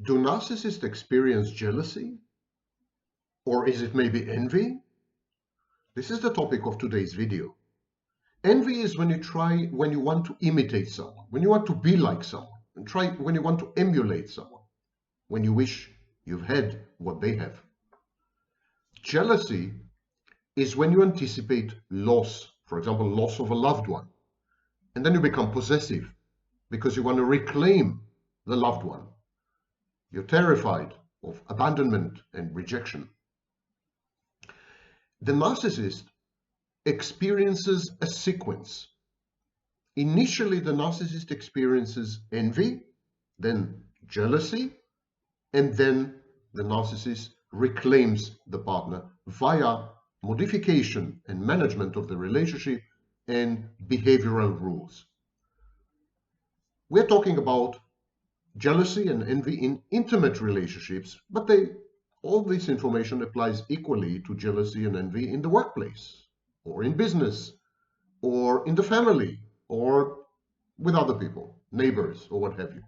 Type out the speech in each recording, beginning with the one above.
Do narcissists experience jealousy? Or is it maybe envy? This is the topic of today's video. Envy is when you want to imitate someone, when you want to be like someone, and when you want to emulate someone, when you wish you've had what they have. Jealousy is when you anticipate loss, for example, loss of a loved one, and then you become possessive because you want to reclaim the loved one. You're terrified of abandonment and rejection. The narcissist experiences a sequence. Initially, the narcissist experiences envy, then jealousy, and then the narcissist reclaims the partner via modification and management of the relationship and behavioral rules. We're talking about jealousy and envy in intimate relationships, but all this information applies equally to jealousy and envy in the workplace, or in business, or in the family, or with other people, neighbors, or what have you.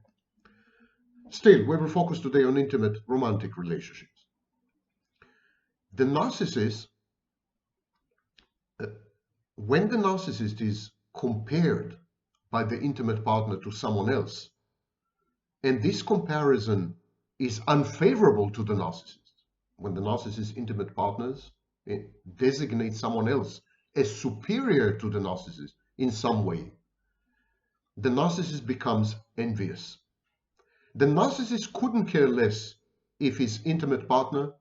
Still, we will focus today on intimate romantic relationships. The narcissist, when the narcissist is compared by the intimate partner to someone else, and this comparison is unfavorable to the narcissist, when the narcissist's intimate partners designate someone else as superior to the narcissist in some way, the narcissist becomes envious. The narcissist couldn't care less if his intimate partner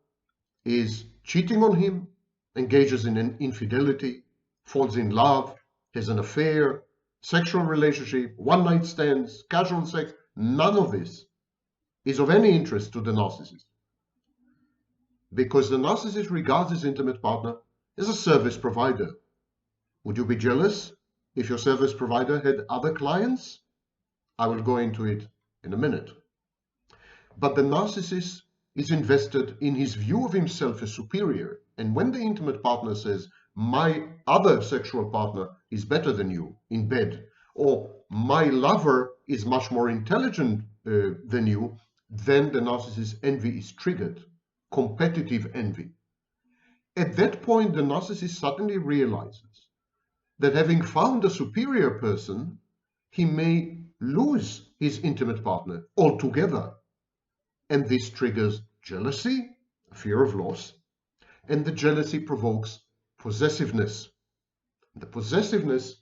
is cheating on him, engages in an infidelity, falls in love, has an affair, sexual relationship, one-night stands, casual sex. None of this is of any interest to the narcissist, because the narcissist regards his intimate partner as a service provider. Would you be jealous if your service provider had other clients? I will go into it in a minute. But the narcissist is invested in his view of himself as superior, and when the intimate partner says, my other sexual partner is better than you in bed, or my lover is much more intelligent than you, then the narcissist's envy is triggered, competitive envy. At that point, the narcissist suddenly realizes that having found a superior person, he may lose his intimate partner altogether. And this triggers jealousy, a fear of loss, and the jealousy provokes possessiveness. The possessiveness,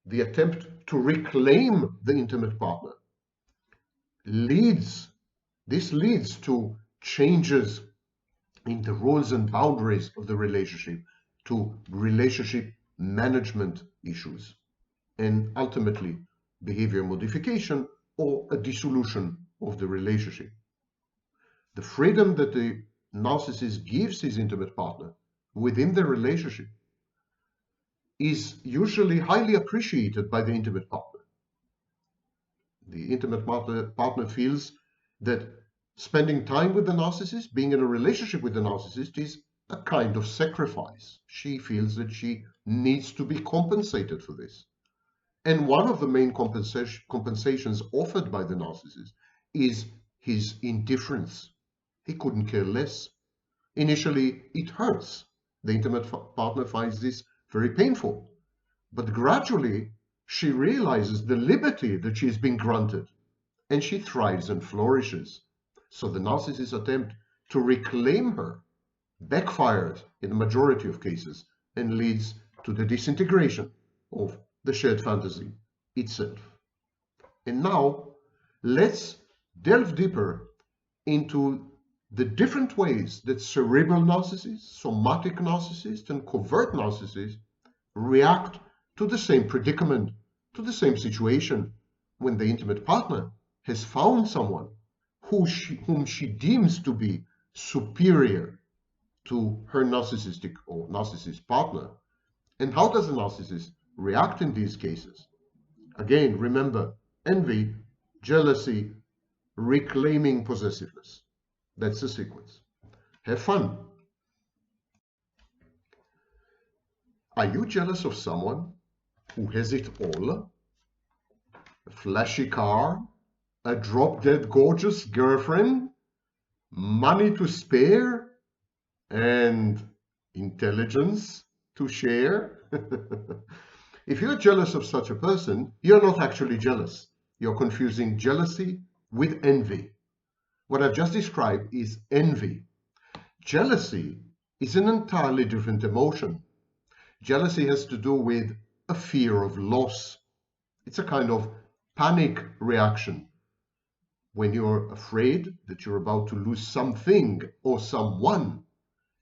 the attempt to reclaim the intimate partner, leads to changes in the rules and boundaries of the relationship, to relationship management issues, and ultimately behavior modification or a dissolution of the relationship. The freedom that the narcissist gives his intimate partner within the relationship is usually highly appreciated by the intimate partner. The intimate partner feels that spending time with the narcissist, being in a relationship with the narcissist, is a kind of sacrifice. She feels that she needs to be compensated for this. And one of the main compensations offered by the narcissist is his indifference. He couldn't care less. Initially, it hurts. The intimate partner finds this very painful. But gradually, she realizes the liberty that she has been granted, and she thrives and flourishes. So the narcissist's attempt to reclaim her backfires in the majority of cases and leads to the disintegration of the shared fantasy itself. And now, let's delve deeper into the different ways that cerebral narcissists, somatic narcissists, and covert narcissists react to the same predicament, to the same situation, when the intimate partner has found someone whom she deems to be superior to her narcissistic or narcissist partner. And how does the narcissist react in these cases? Again, remember, envy, jealousy, reclaiming possessiveness. That's the sequence. Have fun. Are you jealous of someone who has it all? A flashy car, a drop-dead gorgeous girlfriend, money to spare, and intelligence to share. If you're jealous of such a person, you're not actually jealous. You're confusing jealousy with envy. What I've just described is envy. Jealousy is an entirely different emotion. Jealousy has to do with a fear of loss. It's a kind of panic reaction. When you're afraid that you're about to lose something or someone,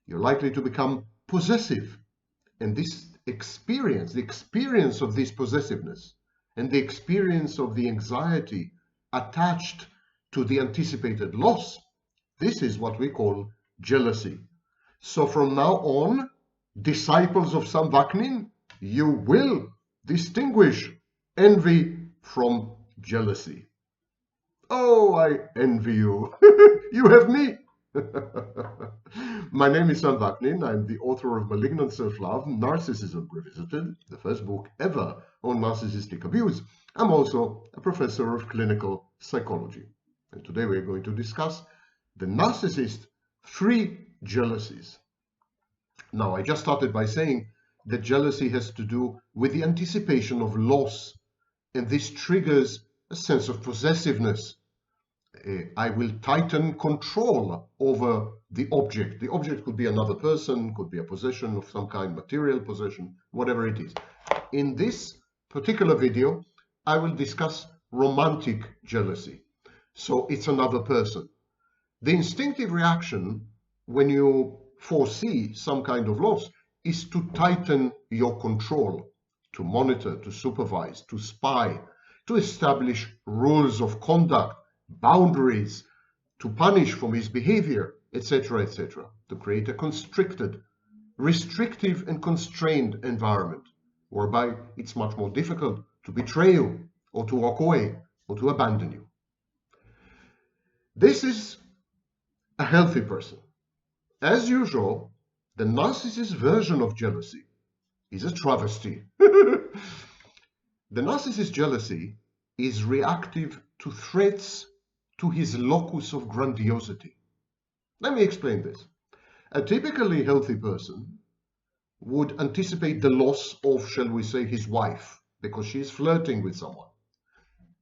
you're likely to become possessive. And this experience, the experience of this possessiveness, and the experience of the anxiety attached to the anticipated loss, this is what we call jealousy. So from now on, disciples of Sam Vaknin, you will distinguish envy from jealousy. Oh, I envy you. You have me. My name is Sam Vaknin. I'm the author of Malignant Self-Love, Narcissism Revisited, the first book ever on narcissistic abuse. I'm also a professor of clinical psychology. And today we're going to discuss the narcissist's 3 jealousies. Now, I just started by saying that jealousy has to do with the anticipation of loss, and this triggers a sense of possessiveness. I will tighten control over the object. The object could be another person, could be a possession of some kind, material possession, whatever it is. In this particular video, I will discuss romantic jealousy. So it's another person. The instinctive reaction when you foresee some kind of loss is to tighten your control, to monitor, to supervise, to spy, to establish rules of conduct, boundaries, to punish for misbehavior, etc., etc., to create a constricted, restrictive and constrained environment, whereby it's much more difficult to betray you, or to walk away, or to abandon you. This is a healthy person. As usual, the narcissist version of jealousy is a travesty. The narcissist jealousy is reactive to threats to his locus of grandiosity. Let me explain this. A typically healthy person would anticipate the loss of, shall we say, his wife, because she is flirting with someone.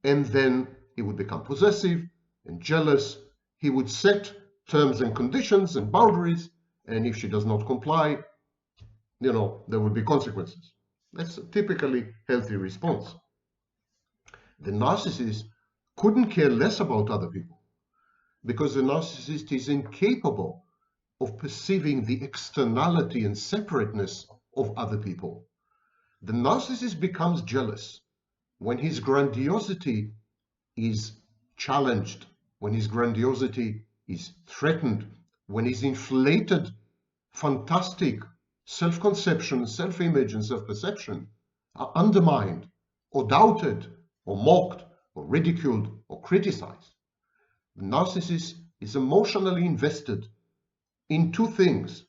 And then he would become possessive and jealous. He would set terms and conditions and boundaries, and if she does not comply, there would be consequences. That's a typically healthy response. The narcissist couldn't care less about other people, because the narcissist is incapable of perceiving the externality and separateness of other people. The narcissist becomes jealous when his grandiosity is challenged, when his grandiosity is threatened, when his inflated, fantastic self-conception, self-image, and self-perception are undermined, or doubted, or mocked, or ridiculed, or criticized. The narcissist is emotionally invested in 2 things: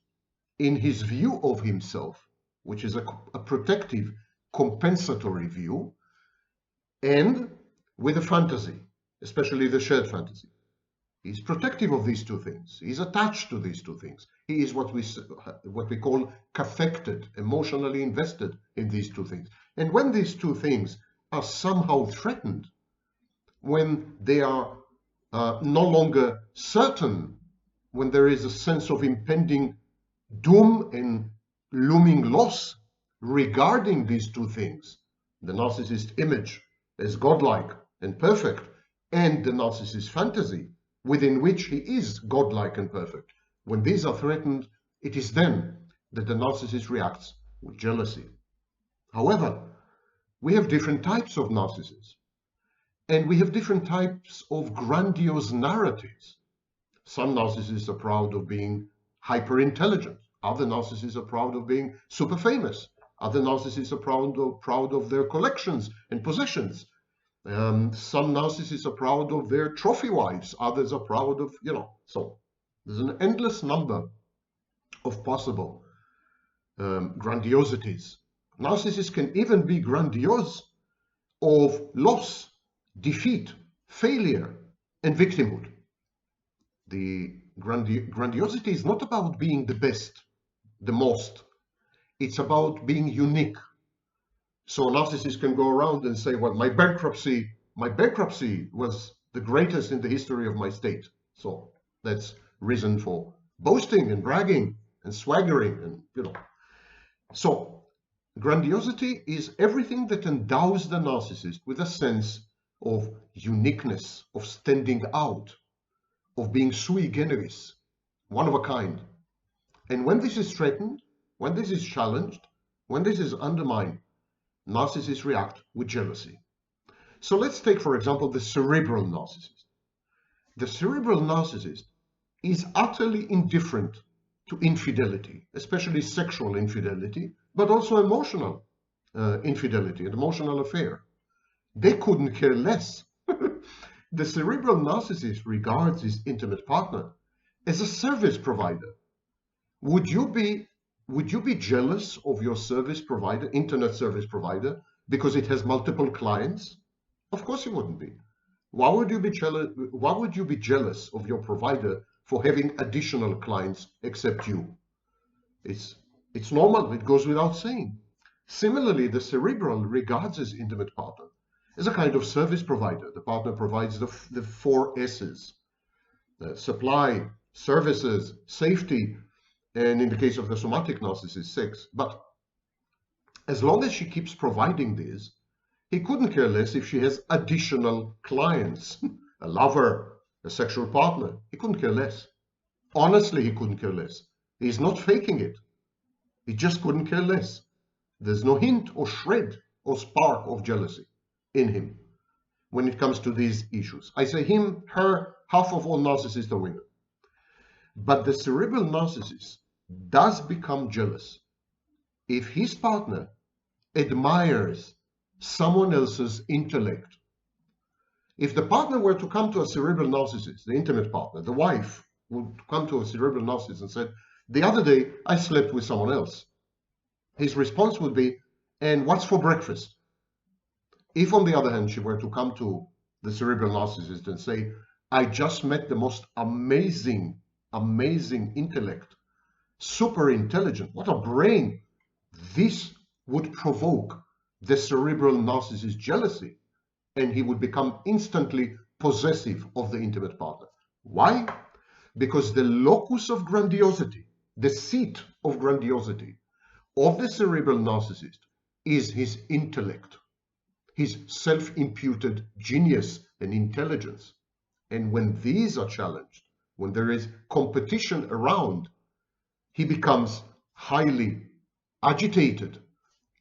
in his view of himself, which is a protective, compensatory view, and with a fantasy, especially the shared fantasy. He's protective of these 2 things. He's attached to these 2 things. He is what we call caffected, emotionally invested in these 2 things. And when these 2 things are somehow threatened, when they are no longer certain, when there is a sense of impending doom and looming loss regarding these 2 things, the narcissist image as godlike and perfect, and the narcissist fantasy within which he is godlike and perfect, when these are threatened, it is then that the narcissist reacts with jealousy. However, we have different types of narcissists, and we have different types of grandiose narratives. Some narcissists are proud of being hyper-intelligent. Other narcissists are proud of being super famous. Other narcissists are proud of their collections and possessions. Some narcissists are proud of their trophy wives. Others are proud of, so there's an endless number of possible grandiosities. Narcissists can even be grandiose of loss, defeat, failure, and victimhood. The grandiosity is not about being the best, the most. It's about being unique. So a narcissist can go around and say, well, my bankruptcy was the greatest in the history of my state. So that's reason for boasting and bragging and swaggering and, So grandiosity is everything that endows the narcissist with a sense of uniqueness, of standing out, of being sui generis, one of a kind. And when this is threatened, when this is challenged, when this is undermined, narcissists react with jealousy. So let's take, for example, the cerebral narcissist. The cerebral narcissist is utterly indifferent to infidelity, especially sexual infidelity, but also emotional infidelity, an emotional affair. They couldn't care less. The cerebral narcissist regards his intimate partner as a service provider. Would you be jealous of your service provider, internet service provider, because it has multiple clients? Of course you wouldn't be. Why would you be jealous of your provider for having additional clients except you? It's normal, it goes without saying. Similarly, the cerebral regards his intimate partner as a kind of service provider. The partner provides the 4 S's: supply, services, safety, and in the case of the somatic narcissist, sex. But as long as she keeps providing this, he couldn't care less if she has additional clients, a lover, a sexual partner. He couldn't care less. Honestly, he couldn't care less. He's not faking it. He just couldn't care less. There's no hint or shred or spark of jealousy in him when it comes to these issues. I say him, her, half of all narcissists are women. But the cerebral narcissist does become jealous if his partner admires someone else's intellect. If the partner were to come to a cerebral narcissist, the intimate partner, the wife would come to a cerebral narcissist and said, the other day I slept with someone else. His response would be, and what's for breakfast? If, on the other hand, she were to come to the cerebral narcissist and say, I just met the most amazing intellect, super intelligent, what a brain, this would provoke the cerebral narcissist jealousy, and he would become instantly possessive of the intimate partner. Why? Because the locus of grandiosity, the seat of grandiosity of the cerebral narcissist is his intellect, his self-imputed genius and intelligence. And when these are challenged, when there is competition around, he becomes highly agitated,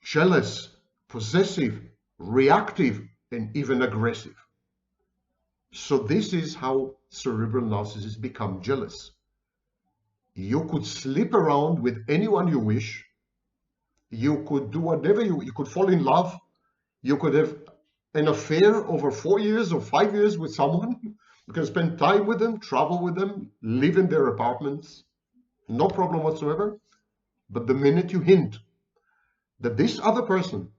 jealous, possessive, reactive, and even aggressive. So this is how cerebral narcissists become jealous. You could sleep around with anyone you wish. You could do whatever you could fall in love. You could have an affair over 4 years or 5 years with someone. You can spend time with them, travel with them, live in their apartments. No problem whatsoever. But the minute you hint that this other person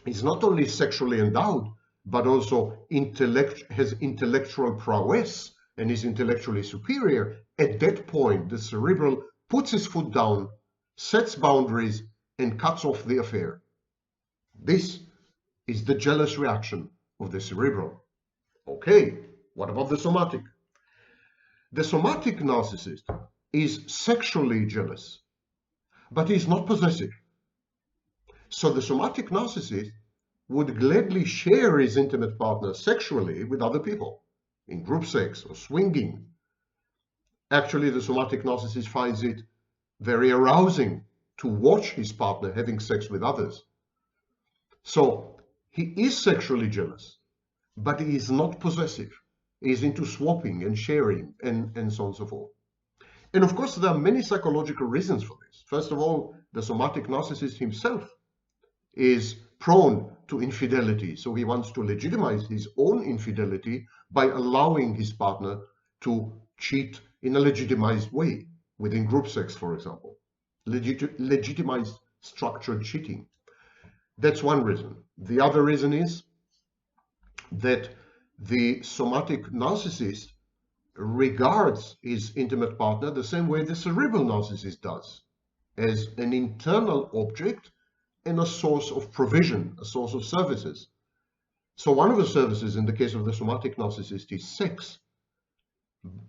is not only sexually endowed, but also has intellectual prowess and is intellectually superior, at that point, the cerebral puts his foot down, sets boundaries, and cuts off the affair. This is the jealous reaction of the cerebral. Okay, what about the somatic? The somatic narcissist is sexually jealous, but he's not possessive. So the somatic narcissist would gladly share his intimate partner sexually with other people, in group sex or swinging. Actually, the somatic narcissist finds it very arousing to watch his partner having sex with others. So he is sexually jealous, but he is not possessive. He is into swapping and sharing and so on and so forth. And of course, there are many psychological reasons for this. First of all, the somatic narcissist himself is prone to infidelity. So he wants to legitimize his own infidelity by allowing his partner to cheat in a legitimized way, within group sex, for example. Legitimized structured cheating. That's one reason. The other reason is that The somatic narcissist regards his intimate partner the same way the cerebral narcissist does, as an internal object and a source of provision, a source of services. So one of the services in the case of the somatic narcissist is sex.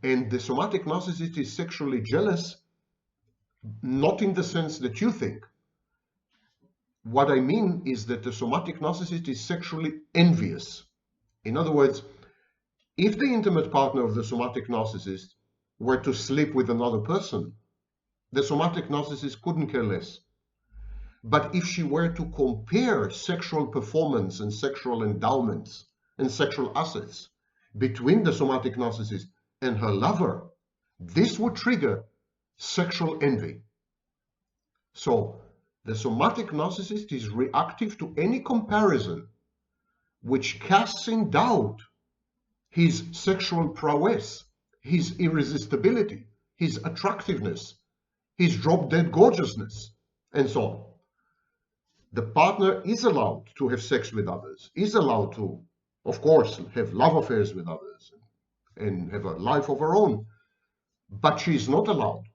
And the somatic narcissist is sexually jealous, not in the sense that you think. What I mean is that the somatic narcissist is sexually envious. In other words, if the intimate partner of the somatic narcissist were to sleep with another person, the somatic narcissist couldn't care less. But if she were to compare sexual performance and sexual endowments and sexual assets between the somatic narcissist and her lover, this would trigger sexual envy. So the somatic narcissist is reactive to any comparison which casts in doubt his sexual prowess, his irresistibility, his attractiveness, his drop-dead gorgeousness, and so on. The partner is allowed to have sex with others, is allowed to, of course, have love affairs with others and have a life of her own, but she is not allowed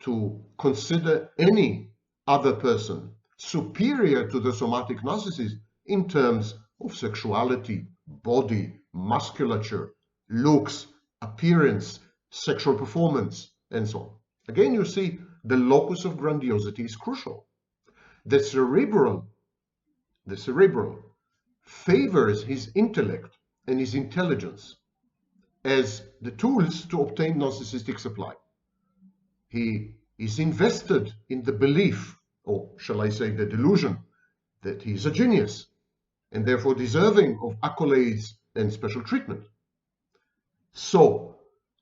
to consider any other person superior to the somatic narcissist in terms of sexuality, body, musculature, looks, appearance, sexual performance, and so on. Again, you see, the locus of grandiosity is crucial. The cerebral favors his intellect and his intelligence as the tools to obtain narcissistic supply. He is invested in the belief, or shall I say the delusion, that he is a genius and therefore deserving of accolades and special treatment. So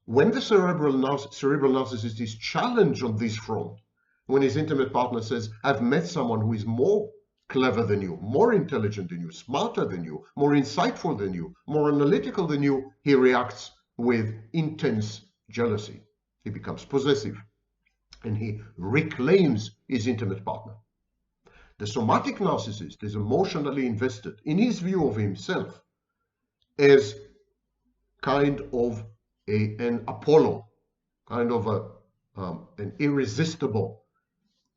when the cerebral narcissist is challenged on this front, when his intimate partner says, I've met someone who is more clever than you, more intelligent than you, smarter than you, more insightful than you, more analytical than you, he reacts with intense jealousy. He becomes possessive and he reclaims his intimate partner. The somatic narcissist is emotionally invested in his view of himself as kind of an Apollo, kind of an irresistible,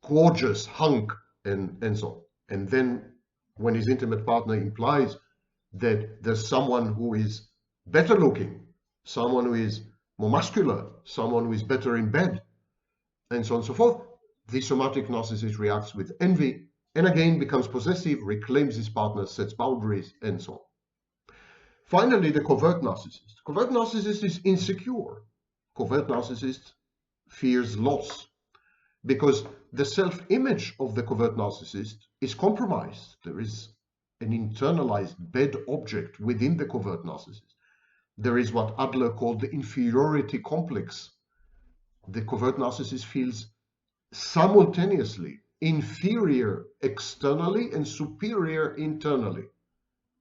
gorgeous hunk, and so on. And then when his intimate partner implies that there's someone who is better looking, someone who is more muscular, someone who is better in bed, and so on and so forth, the somatic narcissist reacts with envy and again becomes possessive, reclaims his partner, sets boundaries, and so on. Finally, the covert narcissist. Covert narcissist is insecure. Covert narcissist fears loss because the self-image of the covert narcissist is compromised. There is an internalized bad object within the covert narcissist. There is what Adler called the inferiority complex. The covert narcissist feels simultaneously inferior externally and superior internally.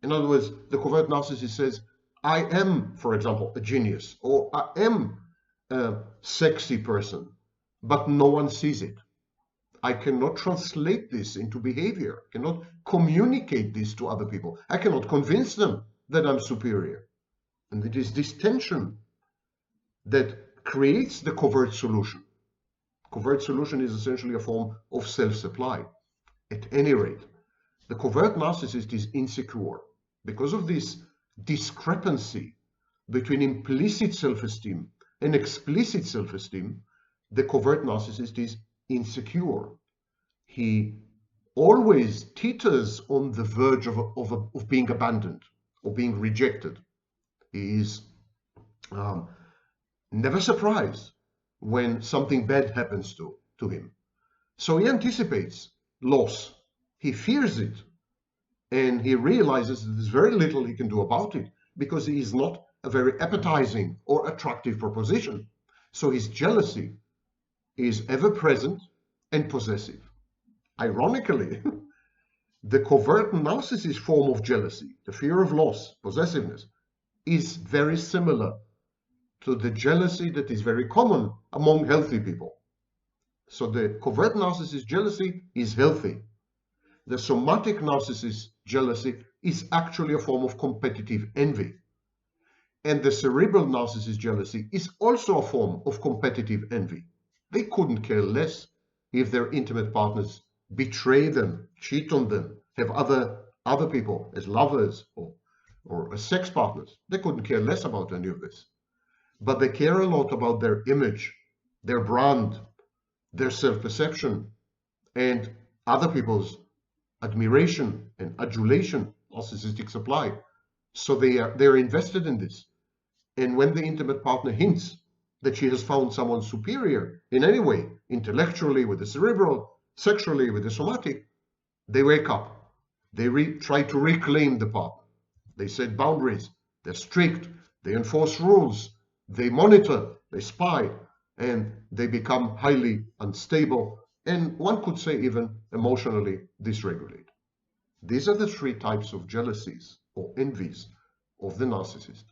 In other words, the covert narcissist says, I am, for example, a genius, or I am a sexy person, but no one sees it. I cannot translate this into behavior, I cannot communicate this to other people. I cannot convince them that I'm superior. And it is this tension that creates the covert solution. Covert solution is essentially a form of self-supply. At any rate, the covert narcissist is insecure. Because of this discrepancy between implicit self-esteem and explicit self-esteem, the covert narcissist is insecure. He always teeters on the verge of being abandoned or being rejected. He is never surprised when something bad happens to him. So he anticipates loss. He fears it. And he realizes that there's very little he can do about it because he is not a very appetizing or attractive proposition. So his jealousy is ever present and possessive. Ironically, the covert narcissist form of jealousy, the fear of loss, possessiveness, is very similar to the jealousy that is very common among healthy people. So the covert narcissist jealousy is healthy. The somatic narcissist jealousy is actually a form of competitive envy. And the cerebral narcissist jealousy is also a form of competitive envy. They couldn't care less if their intimate partners betray them, cheat on them, have other people as lovers or as sex partners. They couldn't care less about any of this. But they care a lot about their image, their brand, their self-perception, and other people's admiration and adulation, narcissistic supply. So they're invested in this. And when the intimate partner hints that she has found someone superior in any way, intellectually with the cerebral, sexually with the somatic, they wake up. They try to reclaim the partner. They set boundaries. They're strict. They enforce rules. They monitor. They spy. And they become highly unstable. And one could say even emotionally dysregulated. These are the three types of jealousies or envies of the narcissist.